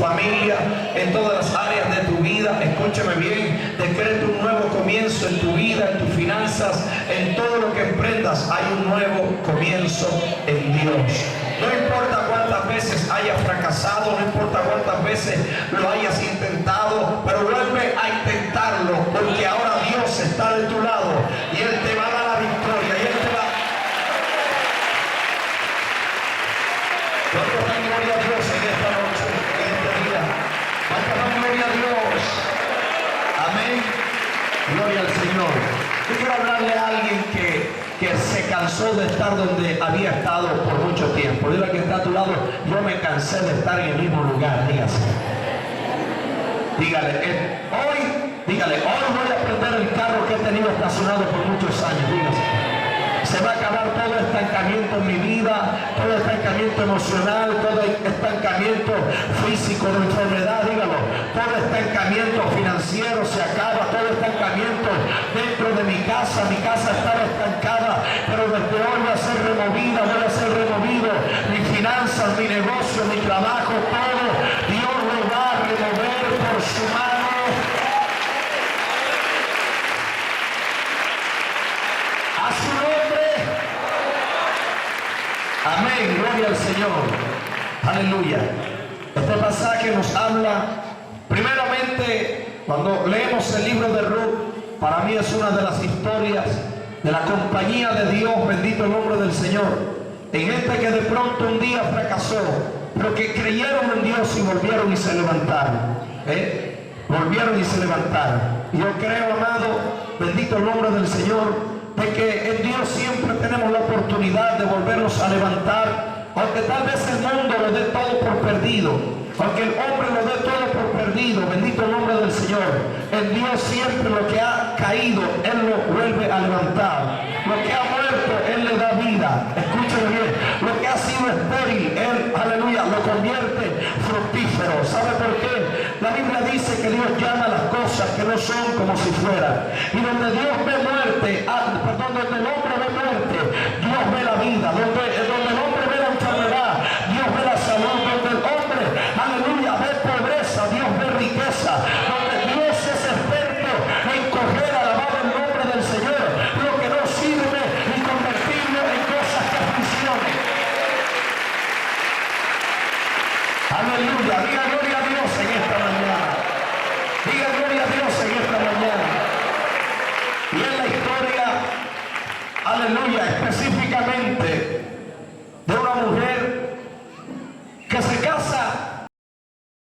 familia, en todas las áreas de tu vida. Escúchame bien, decreto un nuevo comienzo en tu vida, en tus finanzas, en todo lo que emprendas. Hay un nuevo comienzo en Dios. No importa cuántas veces hayas fracasado, no importa cuántas veces lo hayas intentado, pero vuelve a intentarlo, porque ahora Dios está de tu lado y Él te va a dar la victoria y Él te va. ¿Cuántos dan gloria a Dios en esta noche, en este día? ¿Cuántos dan gloria a Dios? Amén. Gloria al Señor. Yo quiero hablarle a alguien que se cansó de estar donde había estado por mucho tiempo. Dile que está a tu lado: yo me cansé de estar en el mismo lugar. Dígase. Dígale, hoy voy a prender el carro que he tenido estacionado por muchos años. Dígase. Se va a acabar todo estancamiento en mi vida, todo estancamiento emocional, todo estancamiento físico de enfermedad, dígalo. Todo estancamiento financiero se acaba, todo estancamiento dentro de mi casa estaba estancada, pero desde hoy voy a ser removida, voy a ser removido. Mis finanzas, mi negocio, mi trabajo, todo, Dios lo va a remover por su mano. A su nombre. Amén, gloria al Señor. Aleluya. Este pasaje nos habla, primeramente, cuando leemos el libro de Ruth, para mí es una de las historias de la compañía de Dios, bendito el nombre del Señor. En gente que de pronto un día fracasó, pero que creyeron en Dios y volvieron y se levantaron. Volvieron y se levantaron. Y yo creo, amado, bendito el nombre del Señor, de que en Dios siempre tenemos la oportunidad de volvernos a levantar, aunque tal vez el mundo lo dé todo por perdido, aunque el hombre lo dé todo por perdido, bendito el nombre del Señor. En Dios siempre lo que ha caído, Él lo vuelve a levantar. Lo que ha muerto, Él le da vida. Escúcheme bien, lo que ha sido estéril, Él, aleluya, lo convierte fructífero. ¿Sabe por qué? La Biblia dice que Dios llama las cosas que no son como si fueran. Y donde Dios ve muerte, donde el hombre ve muerte, Dios ve la vida. Donde